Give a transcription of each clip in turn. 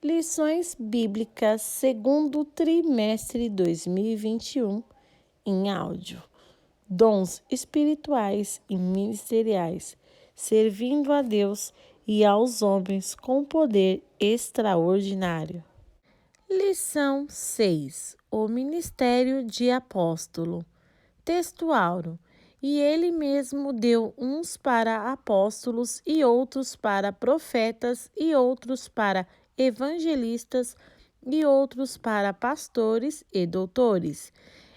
Lições Bíblicas segundo trimestre 2021 em áudio. Dons espirituais e ministeriais, servindo a Deus e aos homens com poder extraordinário. Lição 6. O ministério de apóstolo. Texto áureo. E ele mesmo deu uns para apóstolos e outros para profetas e outros para evangelistas e outros para pastores e doutores.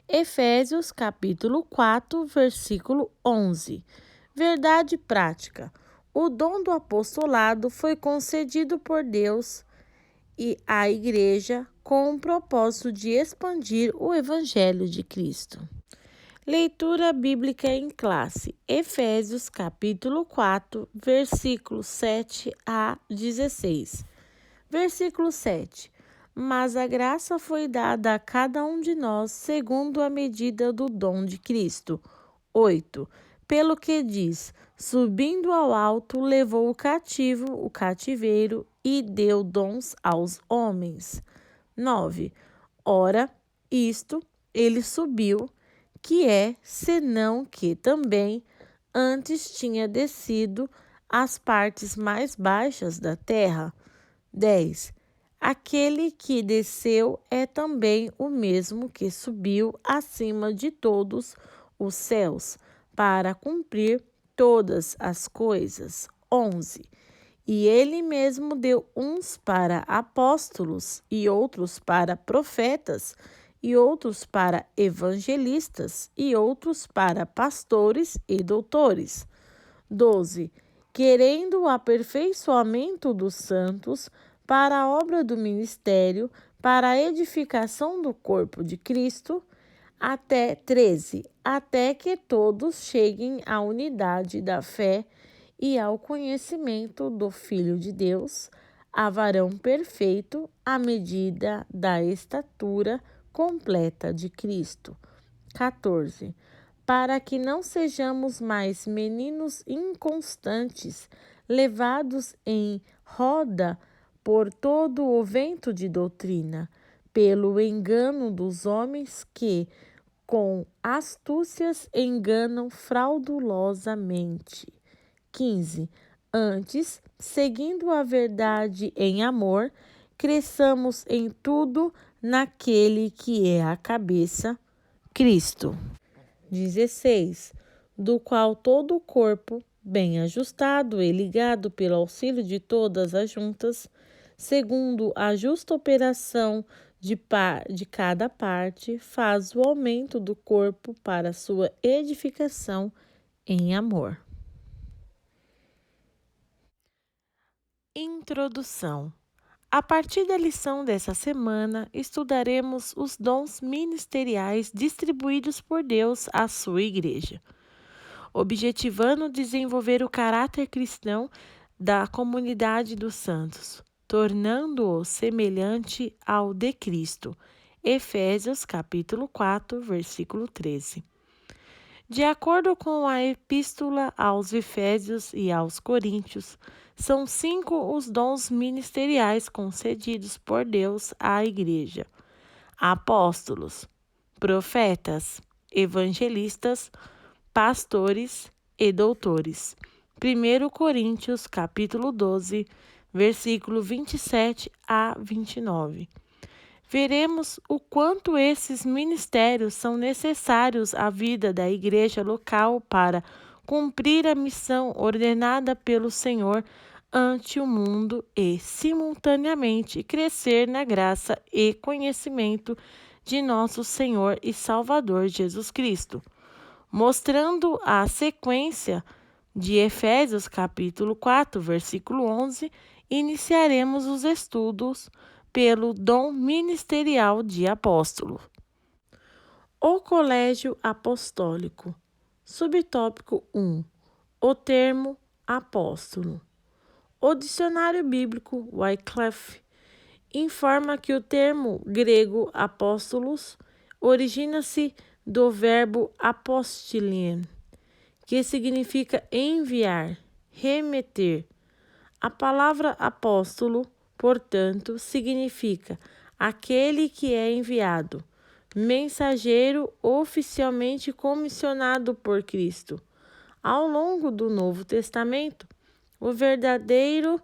Efésios capítulo 4, versículo 11. Verdade prática. O dom do apostolado foi concedido por Deus e à Igreja com o propósito de expandir o Evangelho de Cristo. Leitura bíblica em classe. Efésios capítulo 4, versículos 7 a 16. Versículo 7. Mas a graça foi dada a cada um de nós segundo a medida do dom de Cristo. 8. Pelo que diz, subindo ao alto, levou o cativeiro e deu dons aos homens. 9. Ora, isto, ele subiu, que é, senão que também antes tinha descido às partes mais baixas da terra. 10. Aquele que desceu é também o mesmo que subiu acima de todos os céus, para cumprir todas as coisas. 11. E ele mesmo deu uns para apóstolos, e outros para profetas, e outros para evangelistas, e outros para pastores e doutores. 12. Querendo o aperfeiçoamento dos santos, para a obra do ministério, para a edificação do corpo de Cristo, até 13. Até que todos cheguem à unidade da fé e ao conhecimento do Filho de Deus, a varão perfeito, à medida da estatura completa de Cristo. 14. Para que não sejamos mais meninos inconstantes, levados em roda por todo o vento de doutrina, pelo engano dos homens que, com astúcias, enganam fraudulosamente. 15. Antes, seguindo a verdade em amor, cresçamos em tudo naquele que é a cabeça, Cristo. 16. Do qual todo o corpo, bem ajustado e ligado pelo auxílio de todas as juntas, segundo a justa operação de cada parte, faz o aumento do corpo para sua edificação em amor. Introdução. A partir da lição dessa semana, estudaremos os dons ministeriais distribuídos por Deus à sua igreja, objetivando desenvolver o caráter cristão da comunidade dos santos, tornando-o semelhante ao de Cristo. Efésios capítulo 4, versículo 13. De acordo com a Epístola aos Efésios e aos Coríntios, são 5 os dons ministeriais concedidos por Deus à Igreja: apóstolos, profetas, evangelistas, pastores e doutores. 1 Coríntios, capítulo 12, versículo 27 a 29. Veremos o quanto esses ministérios são necessários à vida da igreja local para cumprir a missão ordenada pelo Senhor ante o mundo e, simultaneamente, crescer na graça e conhecimento de nosso Senhor e Salvador Jesus Cristo. Mostrando a sequência de Efésios capítulo 4, versículo 11, iniciaremos os estudos pelo dom ministerial de apóstolo. O colégio apostólico. Subtópico 1. O termo apóstolo. O dicionário bíblico Wycliffe informa que o termo grego apóstolos origina-se do verbo apostilien, que significa enviar, remeter. A palavra apóstolo portanto, significa aquele que é enviado, mensageiro oficialmente comissionado por Cristo. Ao longo do Novo Testamento, o verdadeiro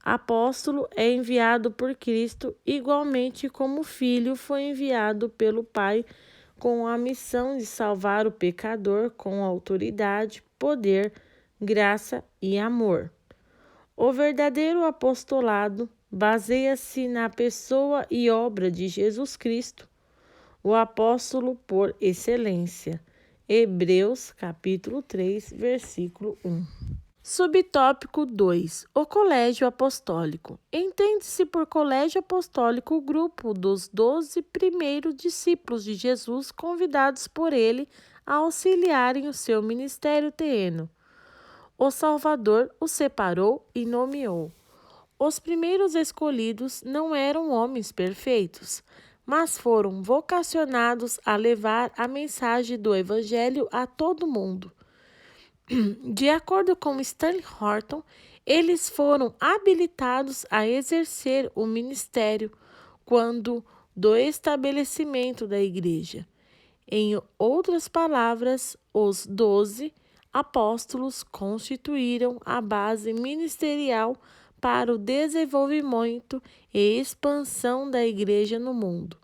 apóstolo é enviado por Cristo, igualmente como o Filho foi enviado pelo Pai com a missão de salvar o pecador com autoridade, poder, graça e amor. O verdadeiro apostolado baseia-se na pessoa e obra de Jesus Cristo, o apóstolo por excelência. Hebreus, capítulo 3, versículo 1. Subtópico 2. O Colégio Apostólico. Entende-se por Colégio Apostólico o grupo dos 12 primeiros discípulos de Jesus convidados por ele a auxiliarem o seu ministério terreno. O Salvador os separou e nomeou. Os primeiros escolhidos não eram homens perfeitos, mas foram vocacionados a levar a mensagem do Evangelho a todo mundo. De acordo com Stanley Horton, eles foram habilitados a exercer o ministério quando do estabelecimento da igreja. Em outras palavras, os 12 apóstolos constituíram a base ministerial para o desenvolvimento e expansão da igreja no mundo.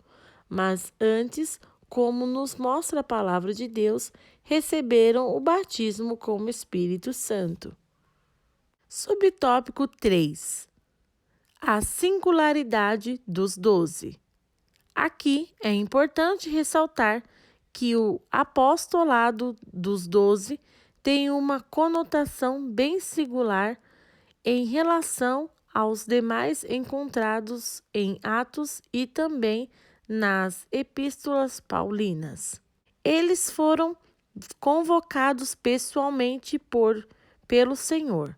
Mas antes, como nos mostra a palavra de Deus, receberam o batismo como Espírito Santo. Subtópico 3. A singularidade dos 12. Aqui é importante ressaltar que o apostolado dos 12 tem uma conotação bem singular em relação aos demais encontrados em Atos e também nas epístolas paulinas. Eles foram convocados pessoalmente pelo Senhor.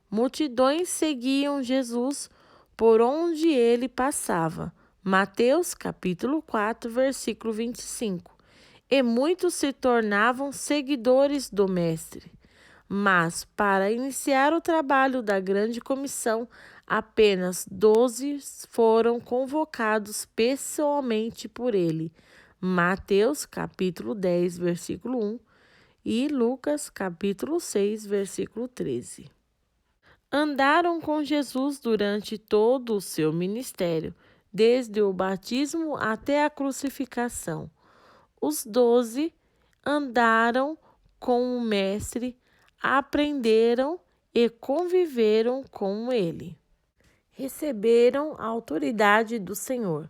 Multidões seguiam Jesus por onde ele passava. Mateus capítulo 4, versículo 25. E muitos se tornavam seguidores do Mestre. Mas, para iniciar o trabalho da grande comissão, apenas 12 foram convocados pessoalmente por ele. Mateus, capítulo 10, versículo 1 e Lucas, capítulo 6, versículo 13. Andaram com Jesus durante todo o seu ministério, desde o batismo até a crucificação. Os 12 andaram com o Mestre, aprenderam e conviveram com ele. Receberam a autoridade do Senhor.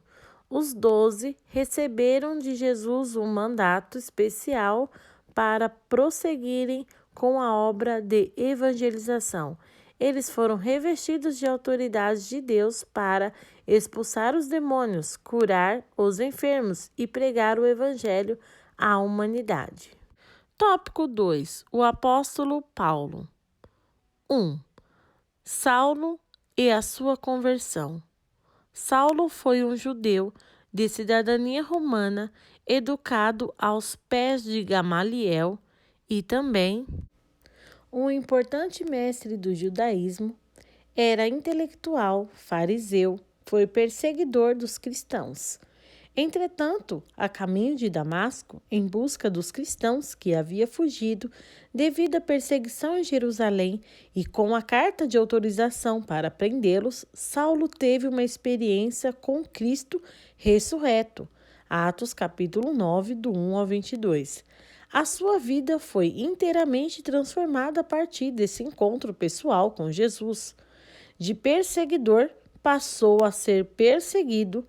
Os 12 receberam de Jesus um mandato especial para prosseguirem com a obra de evangelização. Eles foram revestidos de autoridade de Deus para expulsar os demônios, curar os enfermos e pregar o evangelho à humanidade. Tópico 2. O apóstolo Paulo. 1. Saulo e a sua conversão. Saulo foi um judeu de cidadania romana, educado aos pés de Gamaliel e também um importante mestre do judaísmo. Era intelectual, fariseu, foi perseguidor dos cristãos. Entretanto, a caminho de Damasco, em busca dos cristãos que havia fugido devido à perseguição em Jerusalém e com a carta de autorização para prendê-los, Saulo teve uma experiência com Cristo ressurreto. Atos capítulo 9, do 1 ao 22. A sua vida foi inteiramente transformada a partir desse encontro pessoal com Jesus. De perseguidor, passou a ser perseguido.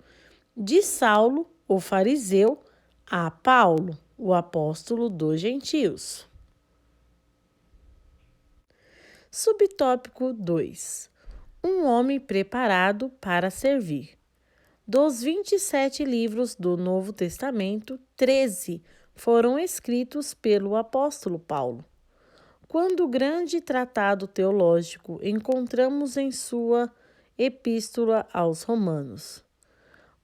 De Saulo, o fariseu, a Paulo, o apóstolo dos gentios. Subtópico 2. Um homem preparado para servir. Dos 27 livros do Novo Testamento, 13 foram escritos pelo apóstolo Paulo. Quando o grande tratado teológico encontramos em sua epístola aos Romanos.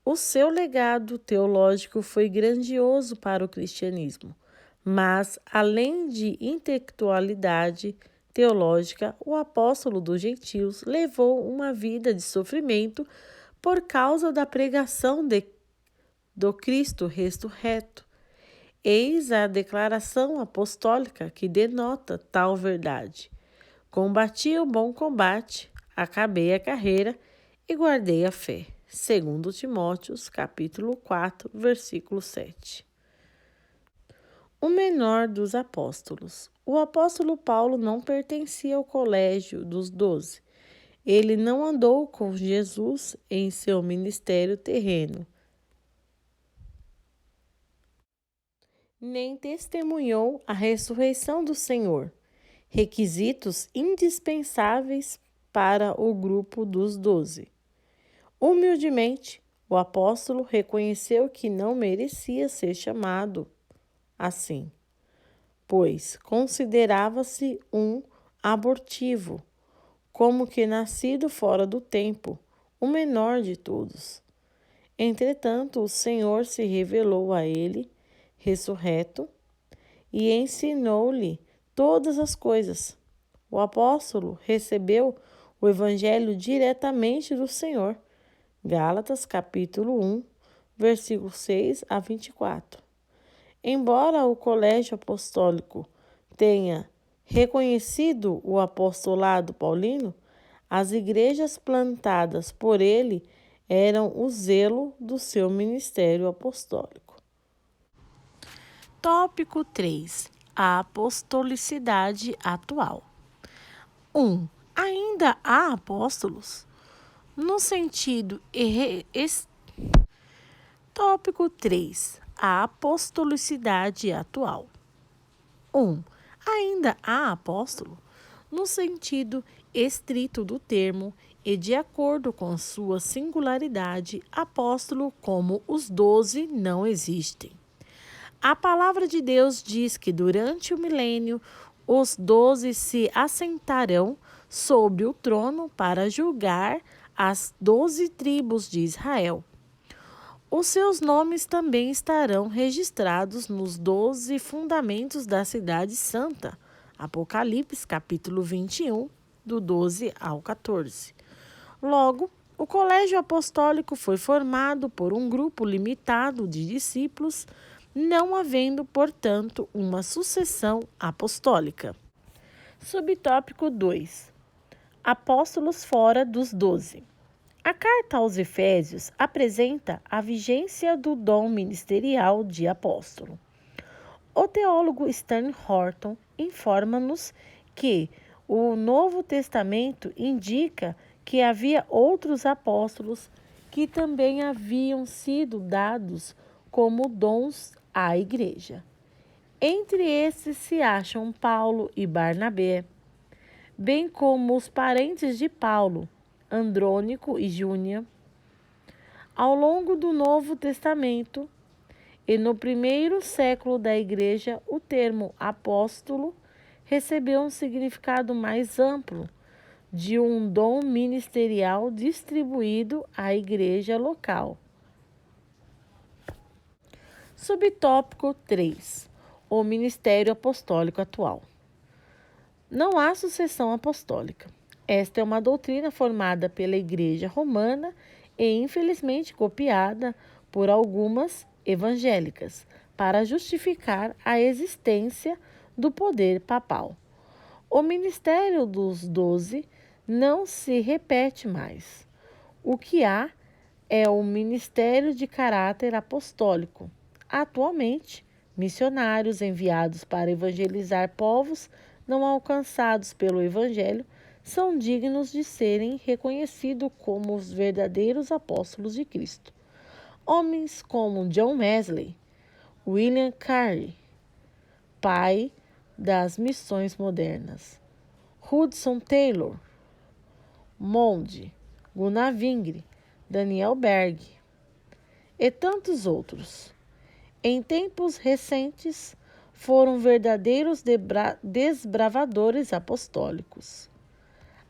O seu legado teológico foi grandioso para o cristianismo, mas, além de intelectualidade, teológica, o apóstolo dos gentios levou uma vida de sofrimento por causa da pregação do Cristo ressurreto. Eis a declaração apostólica que denota tal verdade. Combati o bom combate, acabei a carreira e guardei a fé. 2 Timóteo, capítulo 4, versículo 7. O menor dos apóstolos. O apóstolo Paulo não pertencia ao colégio dos 12. Ele não andou com Jesus em seu ministério terreno, nem testemunhou a ressurreição do Senhor, requisitos indispensáveis para o grupo dos 12. Humildemente, o apóstolo reconheceu que não merecia ser chamado assim, pois considerava-se um abortivo, como que nascido fora do tempo, o menor de todos. Entretanto, o Senhor se revelou a ele, ressurreto, e ensinou-lhe todas as coisas. O apóstolo recebeu o evangelho diretamente do Senhor. Gálatas, capítulo 1, versículos 6 a 24. Embora o colégio apostólico tenha reconhecido o apostolado paulino, as igrejas plantadas por ele eram o zelo do seu ministério apostólico. Tópico 3. A apostolicidade atual. 1. Ainda há apóstolos? No sentido Tópico 3. A apostolicidade atual. 1. Ainda há apóstolo? No sentido estrito do termo e de acordo com sua singularidade, apóstolo como os 12 não existem. A palavra de Deus diz que durante o milênio os 12 se assentarão sobre o trono para julgar as 12 tribos de Israel. Os seus nomes também estarão registrados nos 12 fundamentos da cidade santa. Apocalipse, capítulo 21, do 12 ao 14. Logo, o colégio apostólico foi formado por um grupo limitado de discípulos, não havendo, portanto, uma sucessão apostólica. Subtópico 2. Apóstolos fora dos 12. A carta aos Efésios apresenta a vigência do dom ministerial de apóstolo. O teólogo Stanley Horton informa-nos que o Novo Testamento indica que havia outros apóstolos que também haviam sido dados como dons à igreja. Entre esses se acham Paulo e Barnabé, bem como os parentes de Paulo, Andrônico e Júnia. Ao longo do Novo Testamento e no primeiro século da Igreja, o termo apóstolo recebeu um significado mais amplo de um dom ministerial distribuído à igreja local. Subtópico 3. O ministério apostólico atual. Não há sucessão apostólica. Esta é uma doutrina formada pela Igreja Romana e infelizmente copiada por algumas evangélicas para justificar a existência do poder papal. O ministério dos 12 não se repete mais. O que há é o ministério de caráter apostólico. Atualmente, missionários enviados para evangelizar povos não alcançados pelo Evangelho são dignos de serem reconhecidos como os verdadeiros apóstolos de Cristo. Homens como John Wesley, William Carey, pai das missões modernas, Hudson Taylor, Moody, Gunnar Wingre, Daniel Berg e tantos outros. Em tempos recentes, foram verdadeiros desbravadores apostólicos.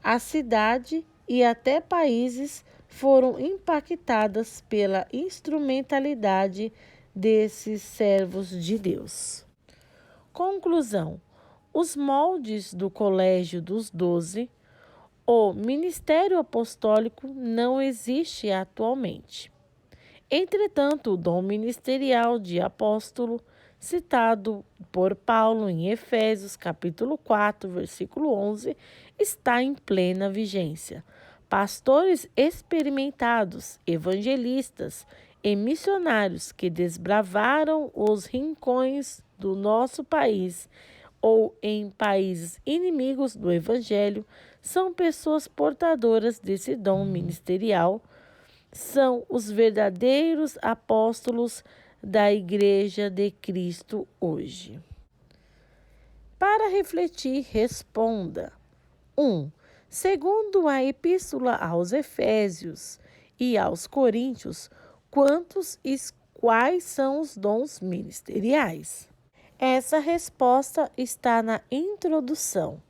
A cidade e até países foram impactadas pela instrumentalidade desses servos de Deus. Conclusão: Os moldes do Colégio dos Doze, o ministério apostólico não existe atualmente. Entretanto, o dom ministerial de apóstolo, citado por Paulo em Efésios capítulo 4, versículo 11, está em plena vigência. Pastores experimentados, evangelistas e missionários que desbravaram os rincões do nosso país ou em países inimigos do evangelho são pessoas portadoras desse dom ministerial, são os verdadeiros apóstolos da Igreja de Cristo hoje. Para refletir, responda: 1. Segundo a Epístola aos Efésios e aos Coríntios, quantos e quais são os dons ministeriais? Essa resposta está na introdução.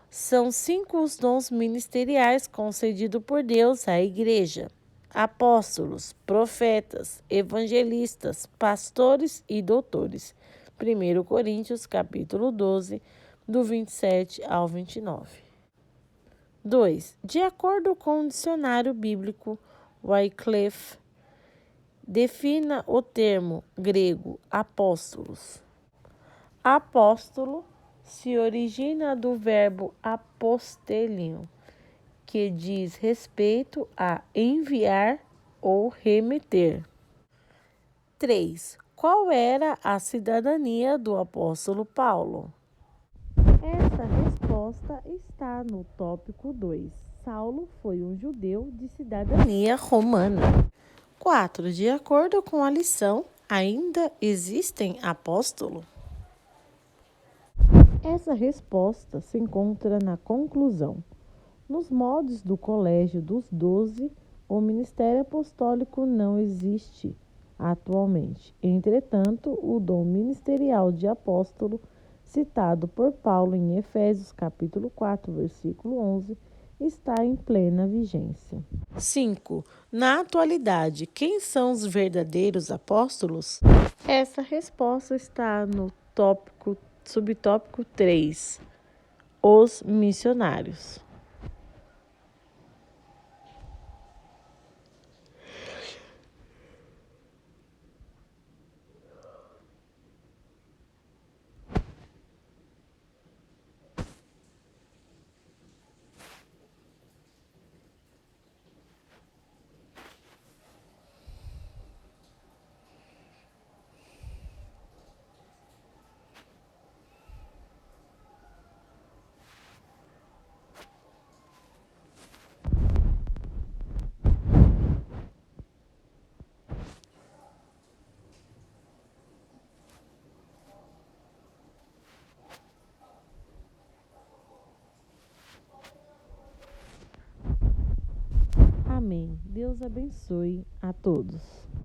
São 5 os dons ministeriais concedidos por Deus à Igreja: apóstolos, profetas, evangelistas, pastores e doutores. 1 Coríntios, capítulo 12, do 27 ao 29. 2. De acordo com o dicionário bíblico, Wycliffe defina o termo grego apóstolos. Apóstolo se origina do verbo apostelion, que diz respeito a enviar ou remeter. 3. Qual era a cidadania do apóstolo Paulo? Essa resposta está no tópico 2. Saulo foi um judeu de cidadania romana. 4. De acordo com a lição, ainda existem apóstolos? Essa resposta se encontra na conclusão. Nos moldes do Colégio dos Doze, o ministério apostólico não existe atualmente. Entretanto, o dom ministerial de apóstolo, citado por Paulo em Efésios capítulo 4, versículo 11, está em plena vigência. 5. Na atualidade, quem são os verdadeiros apóstolos? Essa resposta está no subtópico 3, os missionários. Amém. Deus abençoe a todos.